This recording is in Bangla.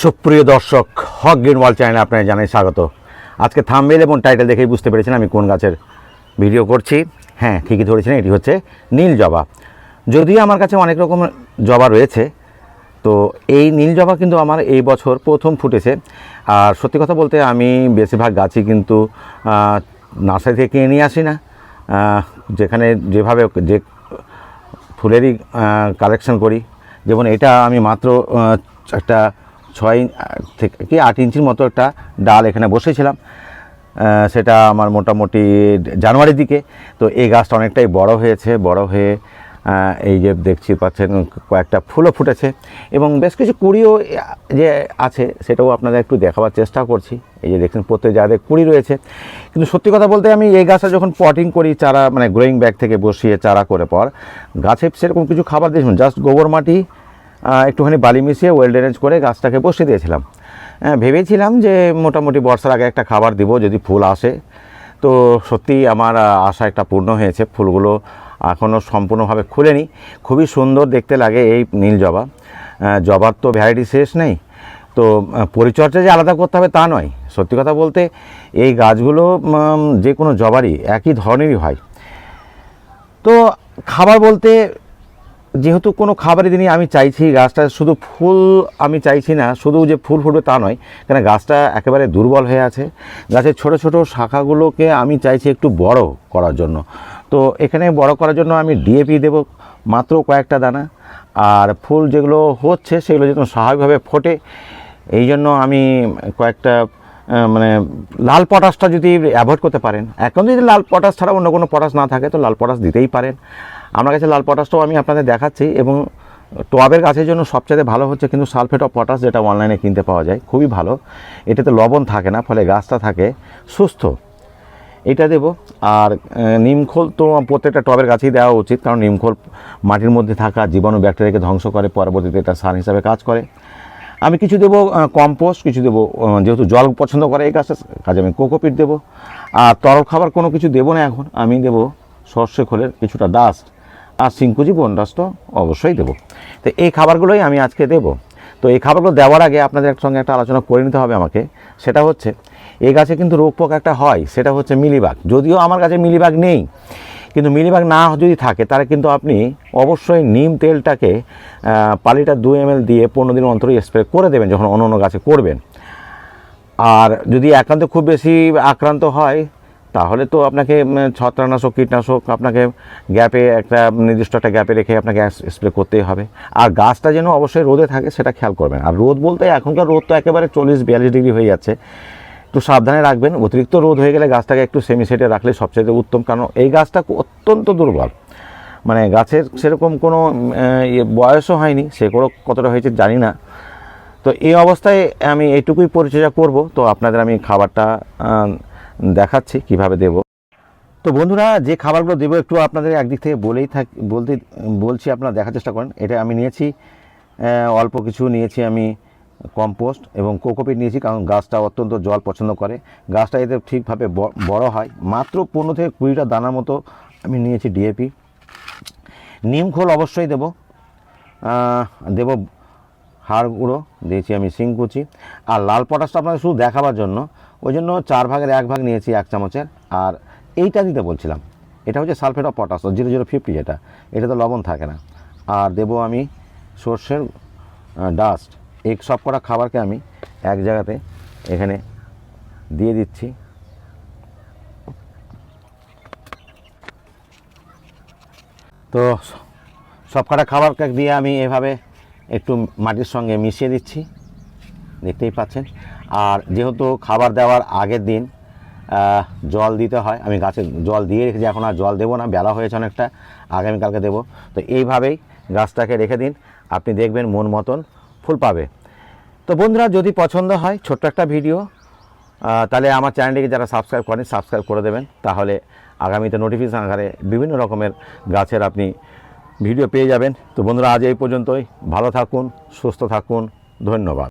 সুপ্রিয় দর্শক, হক গ্রিন ওয়ার্ল্ড চ্যানেলে আপনাকে জানাই স্বাগত। আজকে থাম্বনেল এবং টাইটেল দেখেই বুঝতে পেরেছেন আমি কোন গাছের ভিডিও করছি। হ্যাঁ, ঠিকই ধরেছেন, এটি হচ্ছে নীল জবা। যদিও আমার কাছে অনেক রকম জবা রয়েছে, তো এই নীল জবা কিন্তু আমার এই বছর প্রথম ফুটেছে। আর সত্যি কথা বলতে আমি বেশিরভাগ গাছই কিন্তু নার্সারি থেকে কিনে নিয়ে আসি না, যেখানে যেভাবে যে ফুলেরই কালেকশন করি। যেমন এটা আমি মাত্র একটা 6 থেকে কি 8 ইঞ্চির মতো একটা ডাল এখানে বসেছিলাম, সেটা আমার মোটামুটি জানুয়ারির দিকে। তো এই গাছটা অনেকটাই বড় হয়েছে, বড় হয়ে এই যে দেখছি পাচ্ছেন কয়েকটা ফুলও ফুটেছে এবং বেশ কিছু কুড়িও যে আছে সেটাও আপনাদের একটু দেখাবার চেষ্টা করছি। এই যে দেখছেন প্রত্যেক জায়গায় কুড়ি রয়েছে। কিন্তু সত্যি কথা বলতে আমি এই গাছটা যখন পটিং করি, চারা মানে গ্রোয়িং ব্যাগ থেকে বসিয়ে চারা করে পর গাছে সেরকম কিছু খাবার দিয়েছিলাম, জাস্ট গোবর মাটি একটুখানি বালি মিশিয়ে ওয়েল ড্রেনেজ করে গাছটাকে বসিয়ে দিয়েছিলাম। ভেবেছিলাম যে মোটামুটি বর্ষার আগে একটা খাবার দিব যদি ফুল আসে। তো সত্যিই আমার আশা একটা পূর্ণ হয়েছে। ফুলগুলো এখনও সম্পূর্ণভাবে খুলেনি। খুবই সুন্দর দেখতে লাগে এই নীল জবা। জবার তো ভ্যারাইটি শেষ নেই, তো পরিচর্যা যে আলাদা করতে হবে তা নয়। সত্যি কথা বলতে এই গাছগুলো যে কোনো জবারই একই ধরনেরই হয়। তো খাবার বলতে যেহেতু কোনো খাবারই দিনই আমি চাইছি গাছটা শুধু ফুল, আমি চাইছি না শুধু যে ফুল ফুটবে তা নয়, কেন গাছটা একেবারে দুর্বল হয়ে আছে। গাছের ছোট ছোট শাখাগুলোকে আমি চাইছি একটু বড় করার জন্য। তো এখানে বড় করার জন্য আমি ডিএপি দেব মাত্র কয়েকটা দানা, আর ফুল যেগুলো হচ্ছে সেগুলো যেন স্বাভাবিকভাবে ফোটে এই জন্য আমি কয়েকটা মানে লাল পটাশটা যদি অ্যাভয়েড করতে পারেন, এখন যদি লাল পটাশ ছাড়া অন্য কোনো পটাশ না থাকে তো লাল পটাশ দিতেই পারেন। আমার কাছে লাল পটাশটাও আমি আপনাদের দেখাচ্ছি। এবং টবের গাছের জন্য সবচেয়ে ভালো হচ্ছে কিন্তু সালফেট অফ পটাশ, যেটা অনলাইনে কিনতে পাওয়া যায়, খুবই ভালো। এটাতে লবণ থাকে না, ফলে গাছটা থাকে সুস্থ। এটা দেব। আর নিমখোল তো প্রত্যেকটা টবের গাছেই দেওয়া উচিত, কারণ নিমখোল মাটির মধ্যে থাকা জীবাণু ব্যাকটেরিয়াকে ধ্বংস করে, পরবর্তীতে এটা সার হিসাবে কাজ করে। আমি কিছু দেবো কম্পোস্ট, কিছু দেবো, যেহেতু জল পছন্দ করে এই গাছটা কাজে আমি কোকোপিট দেবো। আর তরল খাবার কোনো কিছু দেবো না এখন, আমি দেবো সর্ষে খোলের কিছুটা ডাস্ট আর সিংকুচি বোন ডাস্টও অবশ্যই দেবো। তো এই খাবারগুলোই আমি আজকে দেবো। তো এই খাবারগুলো দেওয়ার আগে আপনাদের সঙ্গে একটা আলোচনা করে নিতে হবে আমাকে। সেটা হচ্ছে এই গাছে কিন্তু রোগ পোকা একটা হয়, সেটা হচ্ছে মিলিবাগ। যদিও আমার কাছে মিলিবাগ নেই, কিন্তু মিলিবাগ না যদি থাকে তাহলে কিন্তু আপনি অবশ্যই নিম তেলটাকে পালিটা 2 ml দিয়ে 15 দিন অন্তরই স্প্রে করে দেবেন যখন অন্য অন্য গাছে করবেন। আর যদি একান্ত খুব বেশি আক্রান্ত হয় তাহলে তো আপনাকে ছত্রাকনাশক, কীটনাশক আপনাকে গ্যাপে একটা নির্দিষ্ট একটা গ্যাপে রেখে আপনাকে স্প্রে করতেই হবে। আর গাছটা যেন অবশ্যই রোদে থাকে সেটা খেয়াল করবেন। আর রোদ বলতে এখনকার রোদ তো একেবারে 40-42 ডিগ্রি হয়ে যাচ্ছে, একটু সাবধানে রাখবেন। অতিরিক্ত রোদ হয়ে গেলে গাছটাকে একটু সেমি সেটে রাখলে সবচেয়ে উত্তম, কারণ এই গাছটা অত্যন্ত দুর্বল। মানে গাছের সেরকম কোনো বয়সও হয়নি, সে কতটা হয়েছে জানি না। তো এই অবস্থায় আমি এইটুকুই পরিচর্যা করব। তো আপনাদের আমি খাবারটা দেখাচ্ছি কিভাবে দেব। তো বন্ধুরা, যে খাবারগুলো দেবো একটু আপনাদের একদিক থেকে বলছি, আপনারা দেখার চেষ্টা করেন। এটা আমি নিয়েছি অল্প কিছু নিয়েছি আমি কম্পোস্ট এবং কোকোপিট নিয়েছি, কারণ গাছটা অত্যন্ত জল পছন্দ করে। গাছটা এতে ঠিকভাবে বড় হয়। মাত্র 15 থেকে 20টা দানার মতো আমি নিয়েছি ডিএপি। নিমখোল অবশ্যই দেব হাড় গুঁড়ো দিয়েছি আমি সিংকুচি। আর লাল পটাশটা আপনাদের শুধু দেখাবার জন্য, ওই জন্য 4 ভাগের 1 ভাগ নিয়েছি 1 চামচের। আর এইটা দিতে বলছিলাম, এটা হচ্ছে সালফেট অফ পটাশ 0050, যেটা এটাতে লবণ থাকে না। আর দেব আমি সর্ষের ডাস্ট। এই সব কটা খাবারকে আমি এক জায়গাতে এখানে দিয়ে দিচ্ছি। তো সব কটা খাবারকে দিয়ে আমি এভাবে একটু মাটির সঙ্গে মিশিয়ে দিচ্ছি, দেখতেই পাচ্ছেন। আর যেহেতু খাবার দেওয়ার আগের দিন জল দিতে হয়, আমি গাছে জল দিয়ে রেখেছি, এখন আর জল দেবো না, বেলা হয়েছে অনেকটা, আগামীকালকে দেবো। তো এইভাবেই গাছটাকে রেখে দিন, আপনি দেখবেন মন মতন ফুল পাবে। তো বন্ধুরা, যদি পছন্দ হয় ছোট্ট একটা ভিডিও, তাহলে আমার চ্যানেলটিকে যারা সাবস্ক্রাইব করেন সাবস্ক্রাইব করে দেবেন, তাহলে আগামীতে নোটিফিকেশন আকারে বিভিন্ন রকমের গাছের আপনি ভিডিও পেয়ে যাবেন। তো বন্ধুরা, আজ এই পর্যন্তই। ভালো থাকুন, সুস্থ থাকুন, ধন্যবাদ।